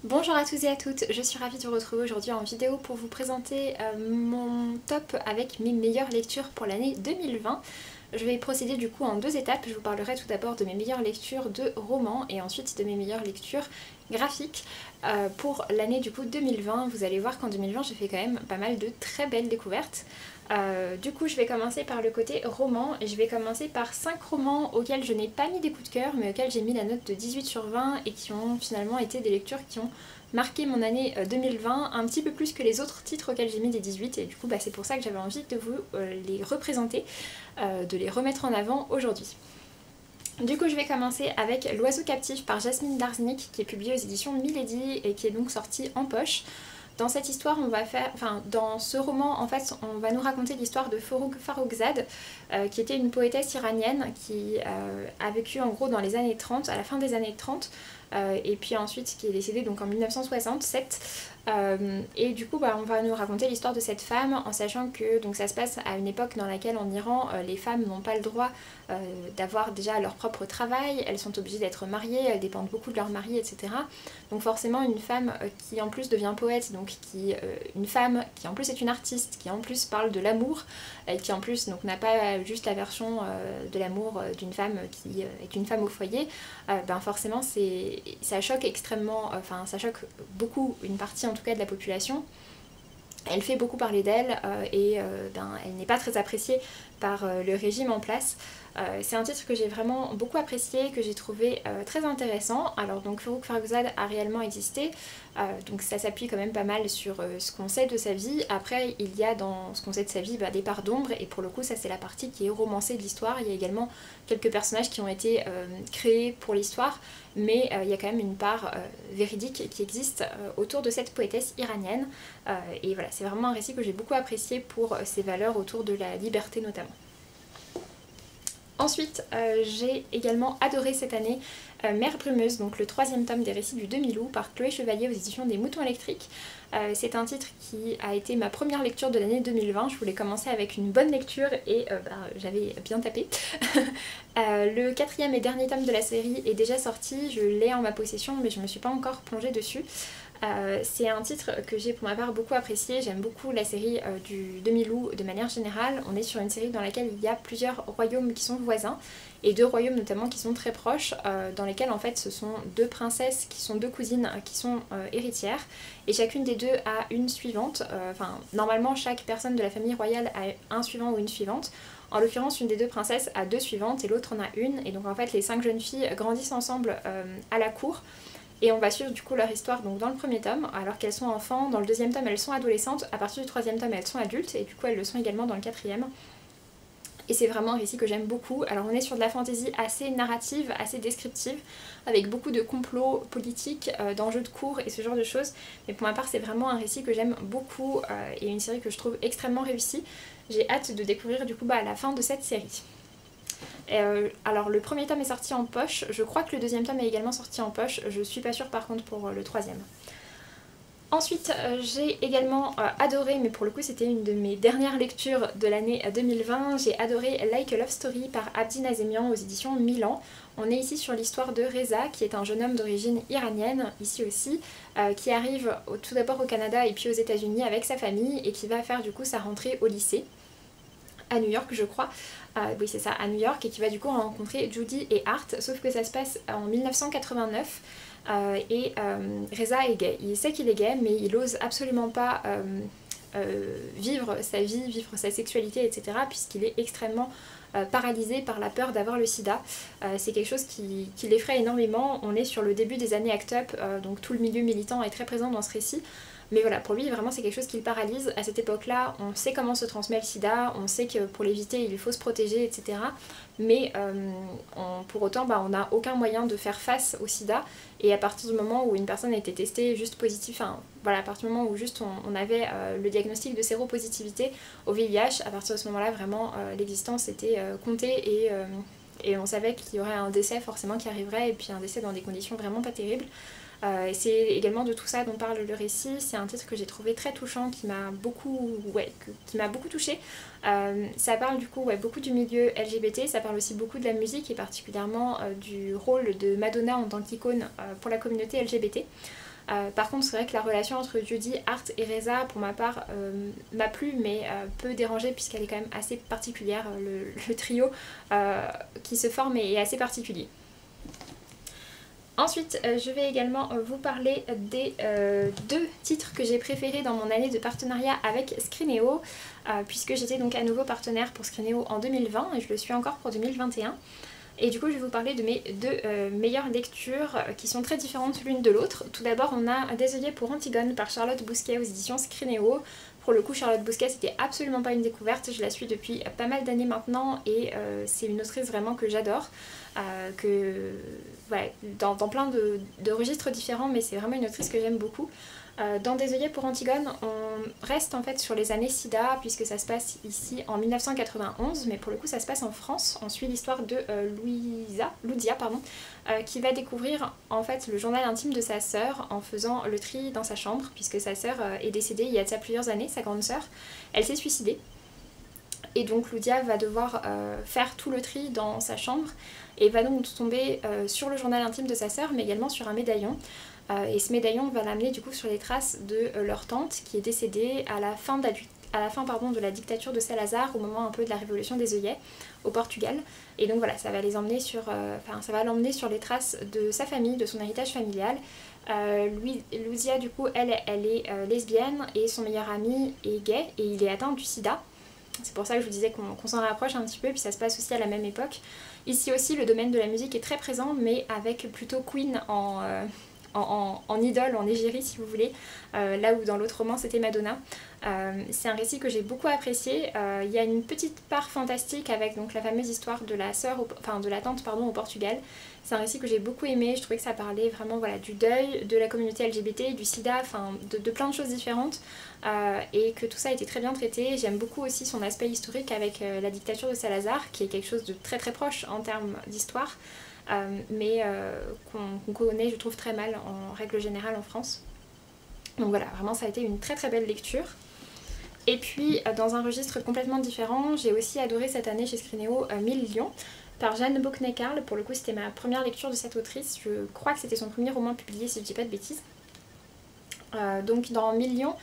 Bonjour à tous et à toutes, je suis ravie de vous retrouver aujourd'hui en vidéo pour vous présenter mon top avec mes meilleures lectures pour l'année 2020. Je vais procéder du coup en deux étapes, je vous parlerai tout d'abord de mes meilleures lectures de romans et ensuite de mes meilleures lectures graphiques pour l'année du coup 2020. Vous allez voir qu'en 2020 j'ai fait quand même pas mal de très belles découvertes. Du coup je vais commencer par le côté roman et je vais commencer par 5 romans auxquels je n'ai pas mis des coups de cœur mais auxquels j'ai mis la note de 18 sur 20 et qui ont finalement été des lectures qui ont marqué mon année 2020 un petit peu plus que les autres titres auxquels j'ai mis des 18 et du coup c'est pour ça que j'avais envie de vous les représenter, de les remettre en avant aujourd'hui. Du coup je vais commencer avec L'Oiseau captif par Jasmine Darznik qui est publié aux éditions Milady et qui est donc sorti en poche. Dans cette histoire, dans ce roman, en fait, on va nous raconter l'histoire de Forough Farrokhzad, qui était une poétesse iranienne qui a vécu en gros dans les années 30, à la fin des années 30, et puis ensuite qui est décédée donc en 1967. Et du coup, on va nous raconter l'histoire de cette femme en sachant que donc, ça se passe à une époque dans laquelle en Iran, les femmes n'ont pas le droit d'avoir déjà leur propre travail, elles sont obligées d'être mariées, elles dépendent beaucoup de leur mari, etc. Donc forcément une femme qui en plus devient poète, donc une femme qui en plus est une artiste, qui en plus parle de l'amour, et qui en plus n'a pas juste la version de l'amour d'une femme qui est une femme au foyer, forcément ça choque extrêmement, ça choque beaucoup une partie en tout cas de la population. Elle fait beaucoup parler d'elle elle n'est pas très appréciée par le régime en place. C'est un titre que j'ai vraiment beaucoup apprécié, que j'ai trouvé très intéressant. Alors donc Forough Farrokhzad a réellement existé, donc ça s'appuie quand même pas mal sur ce qu'on sait de sa vie. Après il y a dans ce qu'on sait de sa vie des parts d'ombre et pour le coup ça c'est la partie qui est romancée de l'histoire. Il y a également quelques personnages qui ont été créés pour l'histoire, mais il y a quand même une part véridique qui existe autour de cette poétesse iranienne. Et voilà, c'est vraiment un récit que j'ai beaucoup apprécié pour ses valeurs autour de la liberté notamment. Ensuite, j'ai également adoré cette année Mère brumeuse, donc le troisième tome des récits du demi-loup par Chloé Chevalier aux éditions des Moutons électriques. C'est un titre qui a été ma première lecture de l'année 2020. Je voulais commencer avec une bonne lecture et j'avais bien tapé. Le quatrième et dernier tome de la série est déjà sorti, je l'ai en ma possession mais je ne me suis pas encore plongée dessus. C'est un titre que j'ai pour ma part beaucoup apprécié, j'aime beaucoup la série du Demi-Loup de manière générale. On est sur une série dans laquelle il y a plusieurs royaumes qui sont voisins et deux royaumes notamment qui sont très proches, dans lesquels en fait ce sont deux princesses qui sont deux cousines qui sont héritières et chacune des deux a une suivante. Normalement chaque personne de la famille royale a un suivant ou une suivante. En l'occurrence, une des deux princesses a deux suivantes et l'autre en a une. Et donc en fait les 5 jeunes filles grandissent ensemble à la cour. Et on va suivre du coup leur histoire donc dans le premier tome, alors qu'elles sont enfants, dans le deuxième tome elles sont adolescentes, à partir du troisième tome elles sont adultes, et du coup elles le sont également dans le quatrième. Et c'est vraiment un récit que j'aime beaucoup. Alors on est sur de la fantaisie assez narrative, assez descriptive, avec beaucoup de complots politiques, d'enjeux de cour et ce genre de choses. Mais pour ma part c'est vraiment un récit que j'aime beaucoup et une série que je trouve extrêmement réussie. J'ai hâte de découvrir du coup la fin de cette série. Alors le premier tome est sorti en poche, je crois que le deuxième tome est également sorti en poche, je suis pas sûre par contre pour le troisième. Ensuite j'ai également adoré, mais pour le coup c'était une de mes dernières lectures de l'année 2020, j'ai adoré Like a Love Story par Abdi Nazemian aux éditions Milan. On est ici sur l'histoire de Reza, qui est un jeune homme d'origine iranienne, ici aussi, qui arrive tout d'abord au Canada et puis aux États-Unis avec sa famille et qui va faire du coup sa rentrée au lycée. À New York je crois, oui c'est ça, à New York, et qui va du coup rencontrer Judy et Art, sauf que ça se passe en 1989 Reza est gay. Il sait qu'il est gay mais il ose absolument pas vivre sa vie, vivre sa sexualité, etc. puisqu'il est extrêmement paralysé par la peur d'avoir le sida. C'est quelque chose qui l'effraie énormément. On est sur le début des années ACT UP, donc tout le milieu militant est très présent dans ce récit. Mais voilà, pour lui vraiment c'est quelque chose qui le paralyse. À cette époque-là, on sait comment se transmet le sida, on sait que pour l'éviter il faut se protéger, etc. Mais pour autant on n'a aucun moyen de faire face au sida. Et à partir du moment où une personne a été testée juste positive, à partir du moment où juste on avait le diagnostic de séropositivité au VIH, à partir de ce moment-là vraiment l'existence était comptée et on savait qu'il y aurait un décès forcément qui arriverait, et puis un décès dans des conditions vraiment pas terribles. Et c'est également de tout ça dont parle le récit. C'est un titre que j'ai trouvé très touchant, qui m'a beaucoup touchée. Ça parle du coup beaucoup du milieu LGBT, ça parle aussi beaucoup de la musique et particulièrement du rôle de Madonna en tant qu'icône pour la communauté LGBT. Par contre c'est vrai que la relation entre Judy, Art et Reza pour ma part m'a plu mais peu dérangée puisqu'elle est quand même assez particulière, le trio qui se forme est assez particulier. Ensuite, je vais également vous parler des deux titres que j'ai préférés dans mon année de partenariat avec Scrineo, puisque j'étais donc à nouveau partenaire pour Scrineo en 2020 et je le suis encore pour 2021. Et du coup, je vais vous parler de mes deux meilleures lectures qui sont très différentes l'une de l'autre. Tout d'abord, on a Des œillets pour Antigone par Charlotte Bousquet aux éditions Scrineo. Pour le coup, Charlotte Bousquet, c'était absolument pas une découverte, je la suis depuis pas mal d'années maintenant et c'est une autrice vraiment que j'adore, ouais, dans plein de registres différents, mais c'est vraiment une autrice que j'aime beaucoup. Dans Des œillets pour Antigone, on reste en fait sur les années SIDA puisque ça se passe ici en 1991, mais pour le coup ça se passe en France. On suit l'histoire de Loudia, qui va découvrir en fait le journal intime de sa sœur en faisant le tri dans sa chambre, puisque sa sœur est décédée il y a de ça plusieurs années, sa grande sœur. Elle s'est suicidée. Et donc Loudia va devoir faire tout le tri dans sa chambre et va donc tomber sur le journal intime de sa sœur, mais également sur un médaillon. Et ce médaillon va l'amener du coup sur les traces de leur tante qui est décédée à la fin de la dictature de Salazar, au moment un peu de la révolution des œillets au Portugal. Et donc voilà, ça va les emmener ça va l'emmener sur les traces de sa famille, de son héritage familial. Loudia du coup elle est lesbienne et son meilleur ami est gay et il est atteint du sida. C'est pour ça que je vous disais qu'on s'en rapproche un petit peu, puis ça se passe aussi à la même époque. Ici aussi le domaine de la musique est très présent, mais avec plutôt Queen en idole, en égérie si vous voulez, là où dans l'autre roman c'était Madonna. C'est un récit que j'ai beaucoup apprécié. Il y a une petite part fantastique avec donc la fameuse histoire de la tante au Portugal. C'est un récit que j'ai beaucoup aimé, je trouvais que ça parlait vraiment voilà, du deuil, de la communauté LGBT, du sida, de plein de choses différentes et que tout ça a été très bien traité. J'aime beaucoup aussi son aspect historique avec la dictature de Salazar qui est quelque chose de très très proche en termes d'histoire. Mais qu'on connaît je trouve très mal en règle générale en France. Donc voilà, vraiment ça a été une très très belle lecture. Et puis dans un registre complètement différent, j'ai aussi adoré cette année chez Scrineo 1000 lions par Jeanne Bockney-Carl. Pour le coup c'était ma première lecture de cette autrice, je crois que c'était son premier roman publié si je dis pas de bêtises. Donc dans 1000 lions,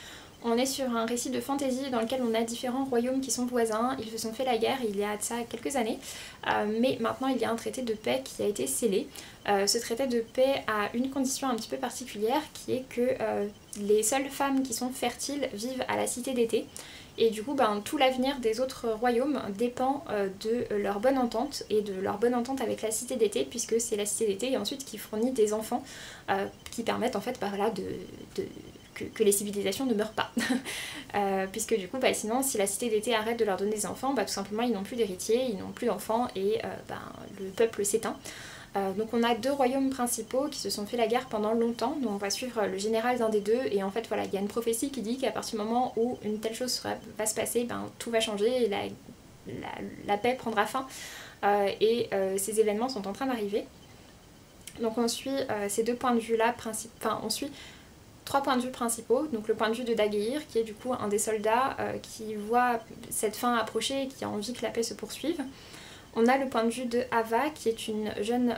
on est sur un récit de fantasy dans lequel on a différents royaumes qui sont voisins, ils se sont fait la guerre il y a de ça quelques années, mais maintenant il y a un traité de paix qui a été scellé. Ce traité de paix a une condition un petit peu particulière qui est que les seules femmes qui sont fertiles vivent à la cité d'été. Et du coup, tout l'avenir des autres royaumes dépend de leur bonne entente et de leur bonne entente avec la cité d'été, puisque c'est la cité d'été et ensuite qui fournit des enfants qui permettent en fait que les civilisations ne meurent pas. Puisque du coup, sinon, si la cité d'été arrête de leur donner des enfants, tout simplement ils n'ont plus d'héritiers, ils n'ont plus d'enfants et le peuple s'éteint. Donc on a deux royaumes principaux qui se sont fait la guerre pendant longtemps, donc on va suivre le général d'un des deux et en fait voilà, il y a une prophétie qui dit qu'à partir du moment où une telle chose va se passer, tout va changer et la paix prendra fin et ces événements sont en train d'arriver. Donc on suit ces deux points de vue là, on suit trois points de vue principaux, donc le point de vue de Daguerre qui est du coup un des soldats qui voit cette fin approcher et qui a envie que la paix se poursuive. On a le point de vue de Ava qui est une jeune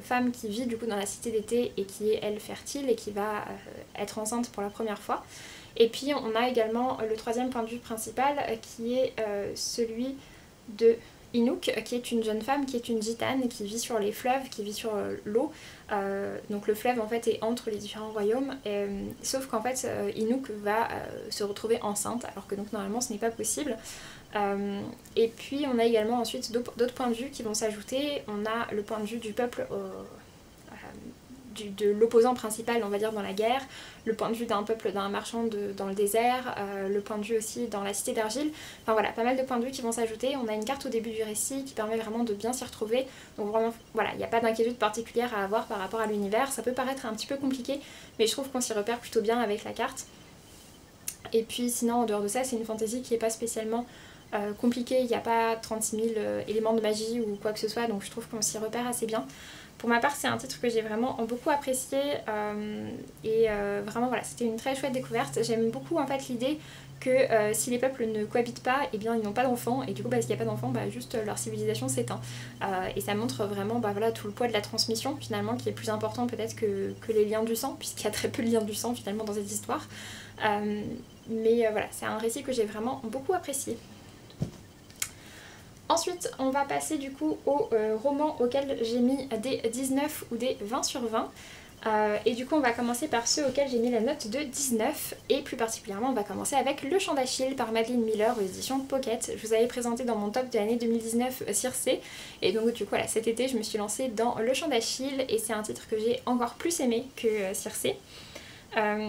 femme qui vit du coup dans la cité d'été et qui est elle fertile et qui va être enceinte pour la première fois. Et puis on a également le troisième point de vue principal qui est celui de Inouk, qui est une jeune femme, qui est une gitane, qui vit sur les fleuves, qui vit sur l'eau. Donc le fleuve en fait est entre les différents royaumes, sauf qu'en fait Inouk va se retrouver enceinte, alors que donc normalement ce n'est pas possible. Et puis on a également ensuite d'autres points de vue qui vont s'ajouter. On a le point de vue du peuple de l'opposant principal on va dire dans la guerre, le point de vue d'un peuple, d'un marchand dans le désert, le point de vue aussi dans la cité d'argile, enfin voilà, pas mal de points de vue qui vont s'ajouter. On a une carte au début du récit qui permet vraiment de bien s'y retrouver, donc vraiment voilà, il n'y a pas d'inquiétude particulière à avoir par rapport à l'univers. Ça peut paraître un petit peu compliqué mais je trouve qu'on s'y repère plutôt bien avec la carte. Et puis sinon en dehors de ça c'est une fantaisie qui n'est pas spécialement compliquée, il n'y a pas 36 000 éléments de magie ou quoi que ce soit, donc je trouve qu'on s'y repère assez bien. Pour ma part, c'est un titre que j'ai vraiment beaucoup apprécié et vraiment voilà, c'était une très chouette découverte. J'aime beaucoup en fait l'idée que si les peuples ne cohabitent pas, eh bien ils n'ont pas d'enfants, et du coup parce qu'il n'y a pas d'enfants, bah, juste leur civilisation s'éteint. Et ça montre vraiment bah, voilà, tout le poids de la transmission finalement, qui est plus important peut-être que les liens du sang, puisqu'il y a très peu de liens du sang finalement dans cette histoire. Mais voilà, c'est un récit que j'ai vraiment beaucoup apprécié. Ensuite, on va passer du coup au roman auquel j'ai mis des 19 ou des 20 sur 20. Et du coup, on va commencer par ceux auxquels j'ai mis la note de 19. Et plus particulièrement, on va commencer avec Le Chant d'Achille par Madeleine Miller aux éditions Pocket. Je vous avais présenté dans mon top de l'année 2019 Circé. Et donc du coup, voilà, cet été, je me suis lancée dans Le Chant d'Achille. Et c'est un titre que j'ai encore plus aimé que Circé.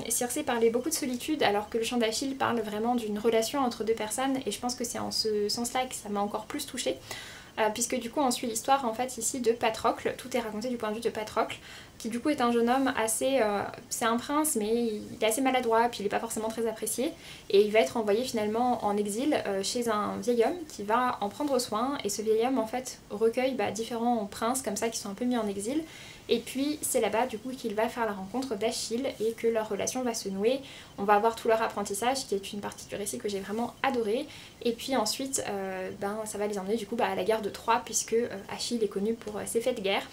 Circé parlait beaucoup de solitude alors que Le Chant d'Achille parle vraiment d'une relation entre deux personnes, et je pense que c'est en ce sens-là que ça m'a encore plus touchée, puisque du coup on suit l'histoire en fait ici de Patrocle. Tout est raconté du point de vue de Patrocle, qui du coup est un jeune homme assez... c'est un prince mais il est assez maladroit, puis il n'est pas forcément très apprécié, et il va être envoyé finalement en exil chez un vieil homme qui va en prendre soin, et ce vieil homme en fait recueille différents princes comme ça qui sont un peu mis en exil. Et puis c'est là-bas du coup qu'il va faire la rencontre d'Achille et que leur relation va se nouer. On va avoir tout leur apprentissage qui est une partie du récit que j'ai vraiment adoré. Et puis ensuite ça va les emmener du coup à la guerre de Troie, puisque Achille est connu pour ses faits de guerre.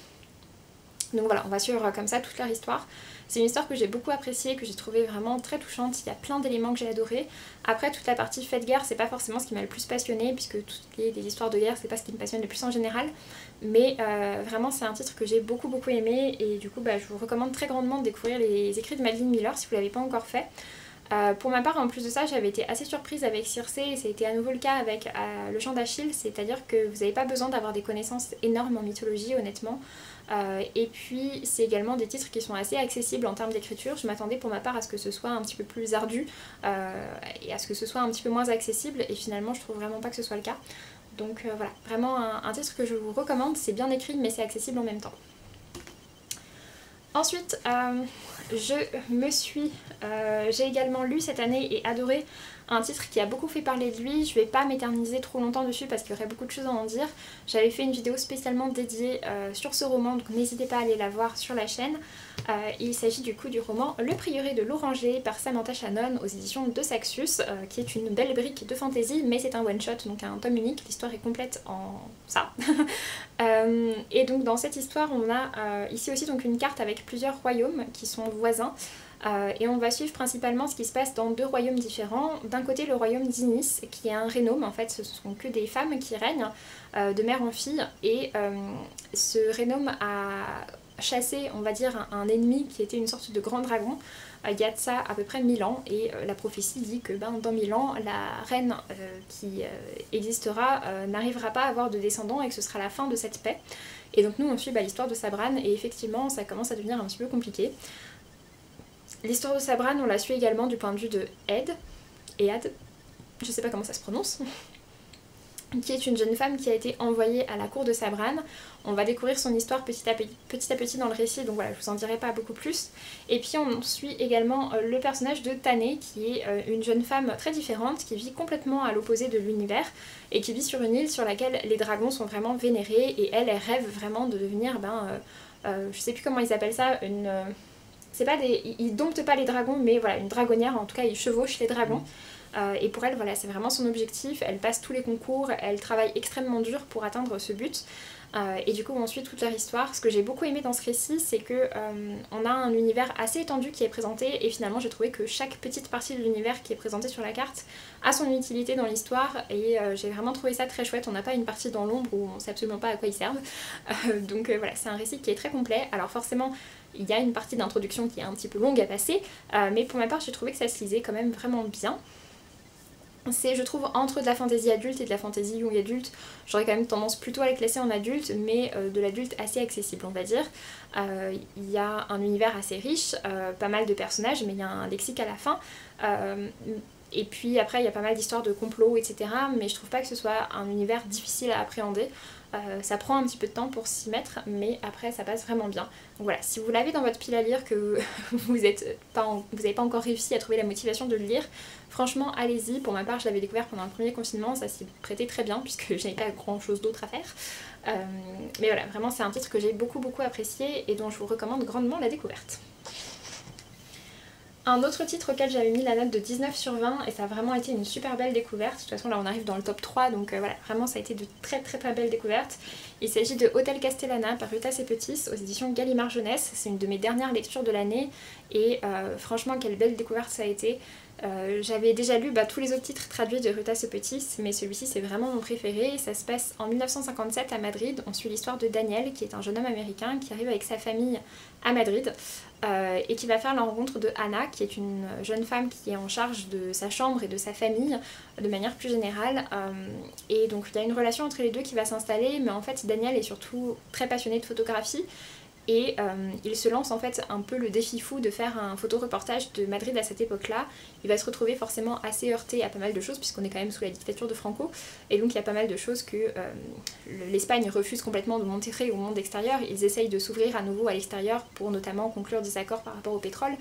Donc voilà, on va suivre comme ça toute leur histoire. C'est une histoire que j'ai beaucoup appréciée, que j'ai trouvée vraiment très touchante. Il y a plein d'éléments que j'ai adorés. Après, toute la partie faits de guerre, c'est pas forcément ce qui m'a le plus passionnée, puisque tout ce qui est des histoires de guerre, c'est pas ce qui me passionne le plus en général. Mais vraiment, c'est un titre que j'ai beaucoup aimé, et du coup, je vous recommande très grandement de découvrir les écrits de Madeleine Miller si vous l'avez pas encore fait. Pour ma part, en plus de ça, j'avais été assez surprise avec Circé, et ça a été à nouveau le cas avec Le Chant d'Achille, c'est-à-dire que vous n'avez pas besoin d'avoir des connaissances énormes en mythologie, honnêtement. Et puis c'est également des titres qui sont assez accessibles en termes d'écriture. Je m'attendais pour ma part à ce que ce soit un petit peu plus ardu et à ce que ce soit un petit peu moins accessible, et finalement je trouve vraiment pas que ce soit le cas. Donc voilà, vraiment un titre que je vous recommande, c'est bien écrit mais c'est accessible en même temps. Ensuite, j'ai également lu cette année et adoré un titre qui a beaucoup fait parler de lui. Je vais pas m'éterniser trop longtemps dessus parce qu'il y aurait beaucoup de choses à en dire. J'avais fait une vidéo spécialement dédiée sur ce roman, donc n'hésitez pas à aller la voir sur la chaîne. Il s'agit du coup du roman Le Prieuré de l'Oranger par Samantha Shannon aux éditions de Saxus, qui est une belle brique de fantasy, mais c'est un one-shot, donc un tome unique. L'histoire est complète en ça. Et donc dans cette histoire, on a ici aussi donc une carte avec plusieurs royaumes qui sont voisins. Et on va suivre principalement ce qui se passe dans deux royaumes différents. D'un côté le royaume d'Inis, qui est un rénome, en fait ce sont que des femmes qui règnent de mère en fille, et ce rénome a chassé, on va dire, un ennemi qui était une sorte de grand dragon il y a de ça à peu près 1000 ans, et la prophétie dit que dans 1000 ans la reine qui existera n'arrivera pas à avoir de descendants et que ce sera la fin de cette paix. Et donc nous on suit l'histoire de Sabran, et effectivement ça commence à devenir un petit peu compliqué. L'histoire de Sabran, on la suit également du point de vue de Ead, je sais pas comment ça se prononce, qui est une jeune femme qui a été envoyée à la cour de Sabran. On va découvrir son histoire petit à petit dans le récit, donc voilà, je vous en dirai pas beaucoup plus. Et puis on suit également le personnage de Tané, qui est une jeune femme très différente, qui vit complètement à l'opposé de l'univers, et qui vit sur une île sur laquelle les dragons sont vraiment vénérés, et elle rêve vraiment de devenir, je sais plus comment ils appellent ça, c'est pas ils domptent pas les dragons, mais voilà, une dragonnière, en tout cas ils chevauchent les dragons. Et pour elle, voilà, c'est vraiment son objectif. Elle passe tous les concours, elle travaille extrêmement dur pour atteindre ce but. Et du coup on suit toute leur histoire. Ce que j'ai beaucoup aimé dans ce récit, c'est que on a un univers assez étendu qui est présenté, et finalement j'ai trouvé que chaque petite partie de l'univers qui est présentée sur la carte a son utilité dans l'histoire, et j'ai vraiment trouvé ça très chouette. On n'a pas une partie dans l'ombre où on sait absolument pas à quoi ils servent. Donc voilà, c'est un récit qui est très complet. Alors forcément il y a une partie d'introduction qui est un petit peu longue à passer, mais pour ma part j'ai trouvé que ça se lisait quand même vraiment bien. C'est, je trouve, entre de la fantaisie adulte et de la fantaisie young adulte. J'aurais quand même tendance plutôt à les classer en adulte, mais de l'adulte assez accessible, on va dire. Il y a un univers assez riche, pas mal de personnages, mais il y a un lexique à la fin. Et puis après il y a pas mal d'histoires de complots, etc. Mais je trouve pas que ce soit un univers difficile à appréhender. Ça prend un petit peu de temps pour s'y mettre, mais après ça passe vraiment bien. Donc voilà, si vous l'avez dans votre pile à lire, que vous n'avez pas encore réussi à trouver la motivation de le lire, franchement allez-y. Pour ma part je l'avais découvert pendant le premier confinement, ça s'y prêtait très bien puisque je n'avais pas grand chose d'autre à faire. Mais voilà, vraiment c'est un titre que j'ai beaucoup apprécié et dont je vous recommande grandement la découverte. Un autre titre auquel j'avais mis la note de 19 sur 20 et ça a vraiment été une super belle découverte. De toute façon là on arrive dans le top 3 donc voilà, vraiment ça a été de très belles découvertes. Il s'agit de Hôtel Castellana par Rutas et Petys aux éditions Gallimard Jeunesse. C'est une de mes dernières lectures de l'année et franchement quelle belle découverte ça a été. J'avais déjà lu tous les autres titres traduits de Rutas et Petys, mais celui-ci c'est vraiment mon préféré. Ça se passe en 1957 à Madrid. On suit l'histoire de Daniel qui est un jeune homme américain qui arrive avec sa famille à Madrid. Et qui va faire la rencontre de Anna, qui est une jeune femme qui est en charge de sa chambre et de sa famille de manière plus générale. Et donc il y a une relation entre les deux qui va s'installer, mais en fait Daniel est surtout très passionné de photographie. Et il se lance en fait un peu le défi fou de faire un photoreportage de Madrid à cette époque-là. Il va se retrouver forcément assez heurté à pas mal de choses puisqu'on est quand même sous la dictature de Franco. Et donc il y a pas mal de choses que l'Espagne refuse complètement de montrer au monde extérieur. Ils essayent de s'ouvrir à nouveau à l'extérieur pour notamment conclure des accords par rapport au pétrole.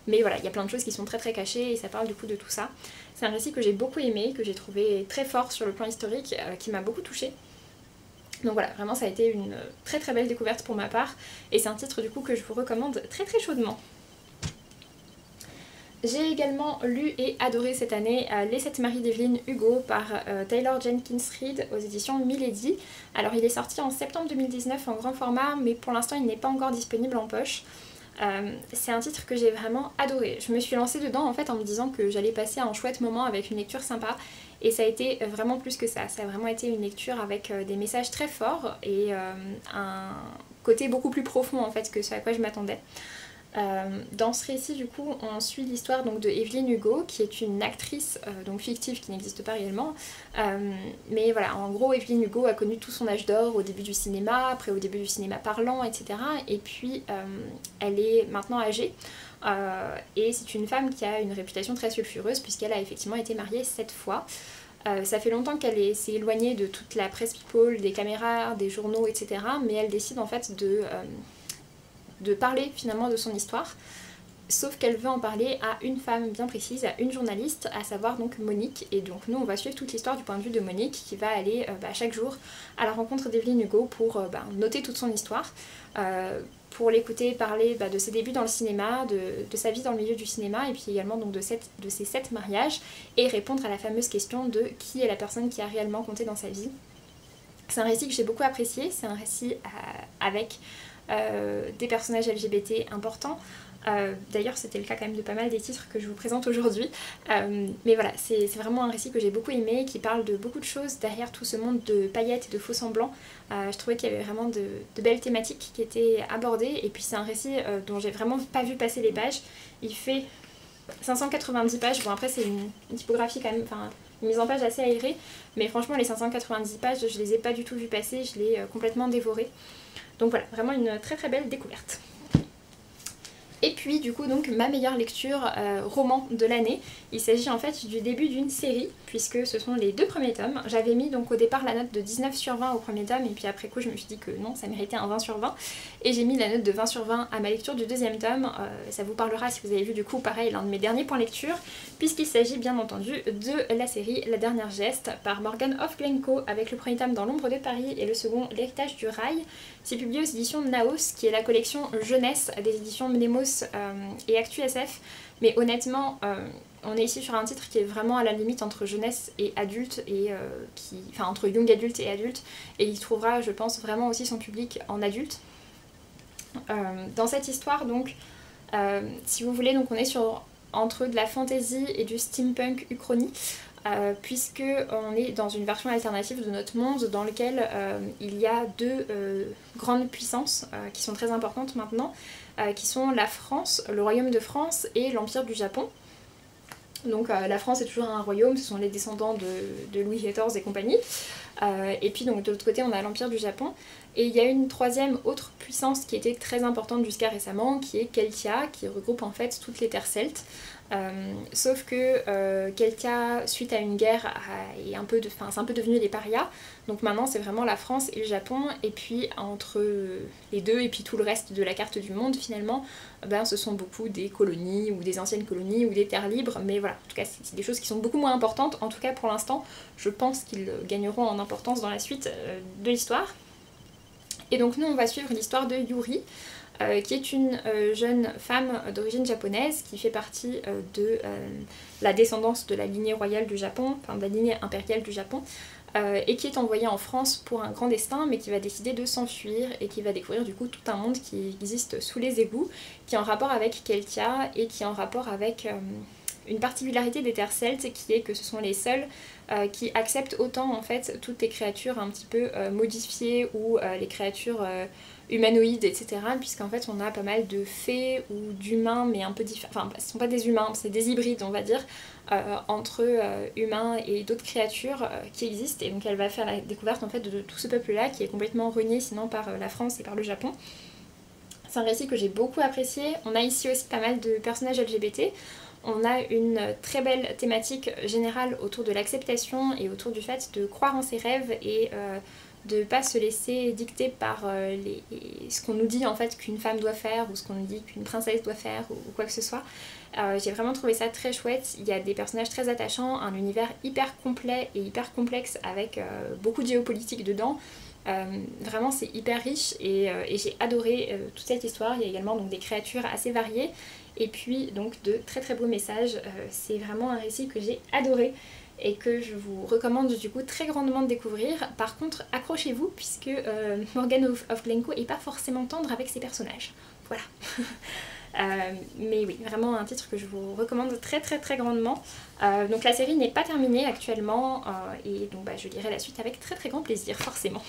Mais voilà, il y a plein de choses qui sont très cachées et ça parle du coup de tout ça. C'est un récit que j'ai beaucoup aimé, que j'ai trouvé très fort sur le plan historique, qui m'a beaucoup touchée. Donc voilà, vraiment ça a été une très belle découverte pour ma part et c'est un titre du coup que je vous recommande très chaudement. J'ai également lu et adoré cette année Les 7 maris d'Evelyn Hugo par Taylor Jenkins Reid aux éditions Milady. Alors il est sorti en septembre 2019 en grand format mais pour l'instant il n'est pas encore disponible en poche. C'est un titre que j'ai vraiment adoré. Je me suis lancée dedans en fait en me disant que j'allais passer un chouette moment avec une lecture sympa et ça a été vraiment plus que ça. Ça a vraiment été une lecture avec des messages très forts et un côté beaucoup plus profond en fait que ce à quoi je m'attendais. Dans ce récit du coup on suit l'histoire donc de Evelyn Hugo qui est une actrice donc fictive qui n'existe pas réellement mais voilà, en gros Evelyn Hugo a connu tout son âge d'or au début du cinéma, après au début du cinéma parlant, etc. Et puis elle est maintenant âgée et c'est une femme qui a une réputation très sulfureuse puisqu'elle a effectivement été mariée 7 fois. Ça fait longtemps qu'elle s'est éloignée de toute la presse people, des caméras, des journaux, etc. Mais elle décide en fait de parler finalement de son histoire, sauf qu'elle veut en parler à une femme bien précise, à une journaliste, à savoir donc Monique. Et donc nous on va suivre toute l'histoire du point de vue de Monique qui va aller chaque jour à la rencontre d'Evelyn Hugo pour noter toute son histoire, pour l'écouter parler de ses débuts dans le cinéma, de sa vie dans le milieu du cinéma et puis également donc de ses 7 mariages et répondre à la fameuse question de qui est la personne qui a réellement compté dans sa vie. C'est un récit que j'ai beaucoup apprécié, c'est un récit avec des personnages LGBT importants. D'ailleurs c'était le cas quand même de pas mal des titres que je vous présente aujourd'hui. Mais voilà, c'est vraiment un récit que j'ai beaucoup aimé, qui parle de beaucoup de choses derrière tout ce monde de paillettes et de faux semblants. Je trouvais qu'il y avait vraiment de belles thématiques qui étaient abordées et puis c'est un récit dont j'ai vraiment pas vu passer les pages. Il fait 590 pages, bon après c'est une typographie quand même, enfin une mise en page assez aérée, mais franchement les 590 pages je les ai pas du tout vu passer, je l'ai complètement dévoré. Donc voilà, vraiment une très belle découverte. Et puis du coup donc ma meilleure lecture roman de l'année, il s'agit en fait du début d'une série puisque ce sont les 2 premiers tomes. J'avais mis donc au départ la note de 19 sur 20 au premier tome et puis après coup je me suis dit que non, ça méritait un 20 sur 20 et j'ai mis la note de 20 sur 20 à ma lecture du 2e tome. Ça vous parlera si vous avez vu du coup pareil l'un de mes derniers points lecture puisqu'il s'agit bien entendu de la série La Dernière Geste par Morgan Hoff Glencoe avec le premier tome Dans l'ombre de Paris et le second L'Héritage du Rail. C'est publié aux éditions Naos qui est la collection jeunesse des éditions Mnemos et Actu SF, mais honnêtement on est ici sur un titre qui est vraiment à la limite entre jeunesse et adulte et enfin entre young adulte et adulte et il trouvera je pense vraiment aussi son public en adulte. Dans cette histoire donc si vous voulez donc on est entre de la fantasy et du steampunk uchronie. Puisque on est dans une version alternative de notre monde dans lequel il y a 2 grandes puissances qui sont très importantes maintenant, qui sont la France, le royaume de France et l'empire du Japon. Donc la France est toujours un royaume, ce sont les descendants de Louis XIV et compagnie. Et puis donc de l'autre côté on a l'empire du Japon. Et il y a une troisième autre puissance qui était très importante jusqu'à récemment, qui est Keltia, qui regroupe en fait toutes les terres celtes. Sauf que Keltia, suite à une guerre, c'est un peu devenu les parias. Donc maintenant c'est vraiment la France et le Japon, et puis entre les deux et puis tout le reste de la carte du monde finalement, ce sont beaucoup des colonies ou des anciennes colonies ou des terres libres, mais voilà, en tout cas c'est des choses qui sont beaucoup moins importantes, en tout cas pour l'instant. Je pense qu'ils gagneront en importance dans la suite de l'histoire. Et donc nous on va suivre l'histoire de Yuri, qui est une jeune femme d'origine japonaise qui fait partie de la descendance de la lignée royale du Japon, enfin de la lignée impériale du Japon, et qui est envoyée en France pour un grand destin, mais qui va décider de s'enfuir et qui va découvrir du coup tout un monde qui existe sous les égouts, qui est en rapport avec Keltia et qui est en rapport avec une particularité des terres celtes, qui est que ce sont les seuls qui acceptent autant en fait toutes les créatures un petit peu modifiées ou les créatures humanoïdes, etc. Puisqu'en fait on a pas mal de fées ou d'humains, mais un peu différents, enfin ce sont pas des humains, c'est des hybrides on va dire, entre humains et d'autres créatures qui existent. Et donc elle va faire la découverte en fait de tout ce peuple là qui est complètement renié sinon par la France et par le Japon. C'est un récit que j'ai beaucoup apprécié. On a ici aussi pas mal de personnages LGBT. On a une très belle thématique générale autour de l'acceptation et autour du fait de croire en ses rêves et de ne pas se laisser dicter par ce qu'on nous dit en fait qu'une femme doit faire ou ce qu'on nous dit qu'une princesse doit faire ou quoi que ce soit. J'ai vraiment trouvé ça très chouette. Il y a des personnages très attachants, un univers hyper complet et hyper complexe avec beaucoup de géopolitique dedans. Vraiment c'est hyper riche et j'ai adoré toute cette histoire. Il y a également donc des créatures assez variées et puis donc de très très beaux messages. C'est vraiment un récit que j'ai adoré et que je vous recommande du coup très grandement de découvrir. Par contre accrochez-vous puisque Morgane of Glencoe est pas forcément tendre avec ses personnages. Voilà. Mais oui, vraiment un titre que je vous recommande très très très grandement. Donc la série n'est pas terminée actuellement et donc je lirai la suite avec très très grand plaisir forcément.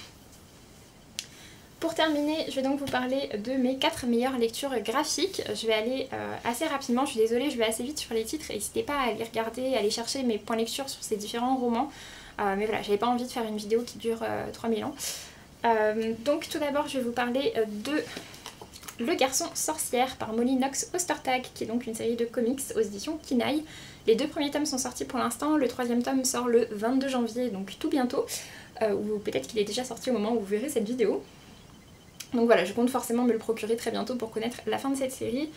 Pour terminer, je vais donc vous parler de mes 4 meilleures lectures graphiques. Je vais aller assez rapidement, je suis désolée, je vais assez vite sur les titres. N'hésitez pas à aller regarder, à aller chercher mes points lecture sur ces différents romans. Mais voilà, j'avais pas envie de faire une vidéo qui dure 3000 ans. Donc tout d'abord, je vais vous parler de Le Garçon Sorcière par Molly Knox Ostertag, qui est donc une série de comics aux éditions Kinaï. Les 2 premiers tomes sont sortis pour l'instant, le 3e tome sort le 22 janvier, donc tout bientôt. Ou peut-être qu'il est déjà sorti au moment où vous verrez cette vidéo. Donc voilà, je compte forcément me le procurer très bientôt pour connaître la fin de cette série.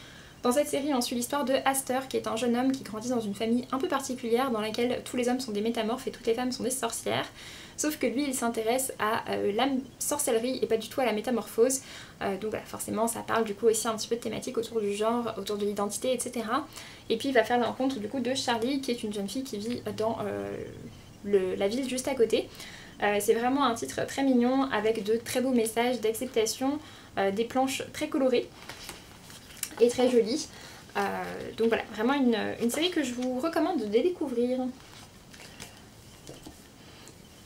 Dans cette série, on suit l'histoire de Aster, qui est un jeune homme qui grandit dans une famille un peu particulière dans laquelle tous les hommes sont des métamorphes et toutes les femmes sont des sorcières. Sauf que lui, il s'intéresse à la sorcellerie et pas du tout à la métamorphose. Donc voilà, forcément, ça parle du coup aussi un petit peu de thématiques autour du genre, autour de l'identité, etc. Et puis il va faire la rencontre du coup de Charlie, qui est une jeune fille qui vit dans la ville juste à côté. C'est vraiment un titre très mignon avec de très beaux messages d'acceptation, des planches très colorées et très jolies. Donc voilà, vraiment une série que je vous recommande de découvrir.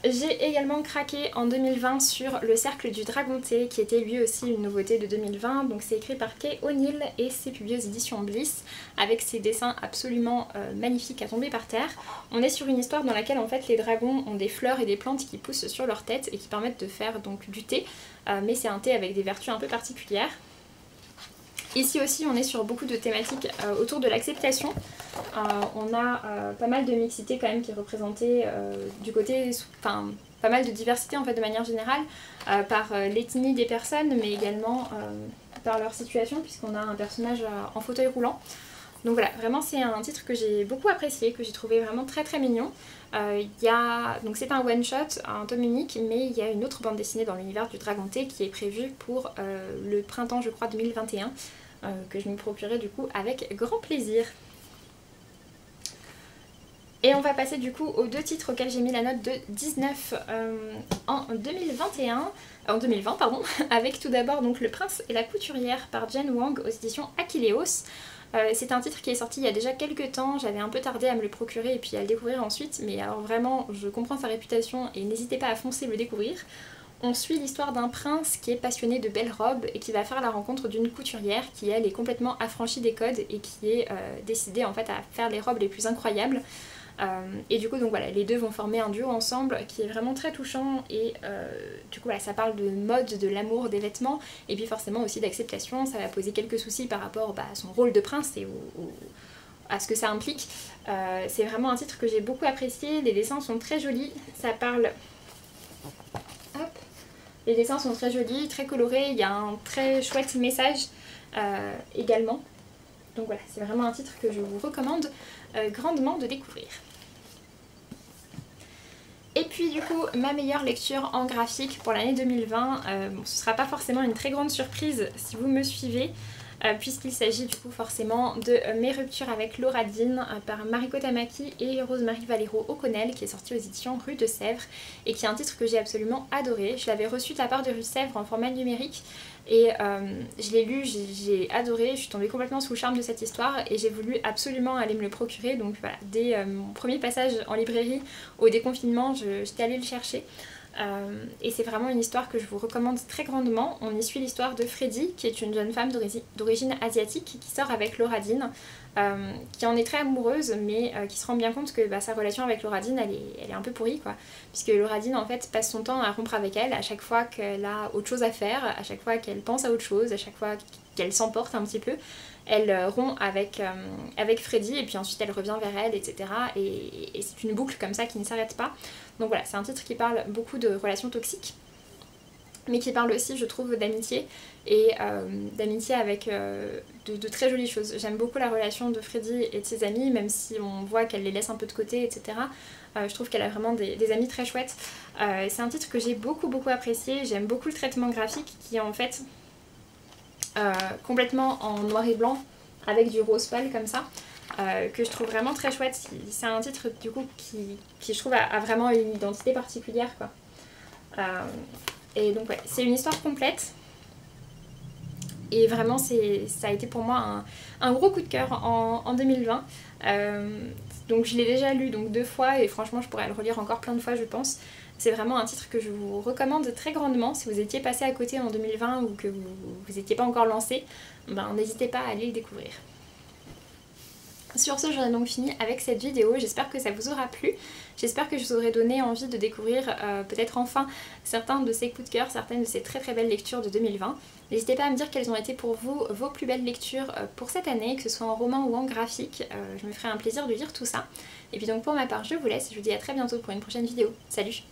J'ai également craqué en 2020 sur Le Cercle du Dragonté, qui était lui aussi une nouveauté de 2020. Donc c'est écrit par Kay O'Neill et c'est publié aux éditions Bliss, avec ses dessins absolument magnifiques à tomber par terre. On est sur une histoire dans laquelle en fait les dragons ont des fleurs et des plantes qui poussent sur leur tête et qui permettent de faire donc du thé, mais c'est un thé avec des vertus un peu particulières. Ici aussi on est sur beaucoup de thématiques autour de l'acceptation. On a pas mal de mixité quand même qui est représentée du côté, enfin pas mal de diversité en fait de manière générale par l'ethnie des personnes, mais également par leur situation, puisqu'on a un personnage en fauteuil roulant. Donc voilà, vraiment c'est un titre que j'ai beaucoup apprécié, que j'ai trouvé vraiment très très mignon. Donc c'est un one shot, un tome unique, mais il y a une autre bande dessinée dans l'univers du Dragonté qui est prévue pour le printemps je crois 2021, que je me procurerai du coup avec grand plaisir. Et on va passer du coup aux 2 titres auxquels j'ai mis la note de 19 en 2020 pardon, avec tout d'abord donc Le Prince et la Couturière par Jen Wang aux éditions Achilleos. C'est un titre qui est sorti il y a déjà quelques temps, j'avais un peu tardé à me le procurer et puis à le découvrir ensuite, mais alors vraiment je comprends sa réputation et n'hésitez pas à foncer le découvrir. On suit l'histoire d'un prince qui est passionné de belles robes et qui va faire la rencontre d'une couturière qui elle est complètement affranchie des codes et qui est décidée en fait à faire les robes les plus incroyables. Et du coup donc voilà, les deux vont former un duo ensemble qui est vraiment très touchant et du coup voilà, ça parle de mode, de l'amour, des vêtements et puis forcément aussi d'acceptation. Ça va poser quelques soucis par rapport à son rôle de prince et à ce que ça implique. C'est vraiment un titre que j'ai beaucoup apprécié, les dessins sont très jolis, ça parle... Hop. Les dessins sont très jolis, très colorés, il y a un très chouette message également. Donc voilà, c'est vraiment un titre que je vous recommande grandement de découvrir. Et puis du coup, ma meilleure lecture en graphique pour l'année 2020, bon, ce sera pas forcément une très grande surprise si vous me suivez, puisqu'il s'agit du coup forcément de Mes ruptures avec Laura Dean par Mariko Tamaki et Rosemary Valero O'Connell, qui est sorti aux éditions Rue de Sèvres et qui est un titre que j'ai absolument adoré. Je l'avais reçu de la part de Rue de Sèvres en format numérique et je l'ai lu, j'ai adoré, je suis tombée complètement sous le charme de cette histoire et j'ai voulu absolument aller me le procurer. Donc voilà, dès mon premier passage en librairie au déconfinement, j'étais allée le chercher. Et c'est vraiment une histoire que je vous recommande très grandement. On y suit l'histoire de Freddy, qui est une jeune femme d'origine asiatique qui sort avec Laura Dean, qui en est très amoureuse mais qui se rend bien compte que sa relation avec Laura Dean elle est un peu pourrie quoi, puisque Laura Dean en fait passe son temps à rompre avec elle à chaque fois qu'elle a autre chose à faire, à chaque fois qu'elle pense à autre chose, à chaque fois qu'elle s'emporte un petit peu. Elle rompt avec Freddy et puis ensuite elle revient vers elle, etc. Et c'est une boucle comme ça qui ne s'arrête pas. Donc voilà, c'est un titre qui parle beaucoup de relations toxiques, mais qui parle aussi, je trouve, d'amitié, et d'amitié avec de très jolies choses. J'aime beaucoup la relation de Freddy et de ses amis, même si on voit qu'elle les laisse un peu de côté, etc. Je trouve qu'elle a vraiment des amis très chouettes. C'est un titre que j'ai beaucoup apprécié, j'aime beaucoup le traitement graphique qui est en fait... complètement en noir et blanc avec du rose pâle comme ça, que je trouve vraiment très chouette. C'est un titre du coup qui je trouve a vraiment une identité particulière quoi. Et donc ouais, c'est une histoire complète et vraiment ça a été pour moi un gros coup de cœur en 2020. Donc je l'ai déjà lu donc 2 fois et franchement je pourrais le relire encore plein de fois je pense. C'est vraiment un titre que je vous recommande très grandement. Si vous étiez passé à côté en 2020 ou que vous n'étiez pas encore lancé, n'hésitez pas à aller le découvrir. Sur ce, j'en ai donc fini avec cette vidéo. J'espère que ça vous aura plu. J'espère que je vous aurai donné envie de découvrir peut-être enfin certains de ces coups de cœur, certaines de ces très belles lectures de 2020. N'hésitez pas à me dire quelles ont été pour vous vos plus belles lectures pour cette année, que ce soit en roman ou en graphique. Je me ferai un plaisir de lire tout ça. Et puis donc pour ma part, je vous laisse. Je vous dis à très bientôt pour une prochaine vidéo. Salut!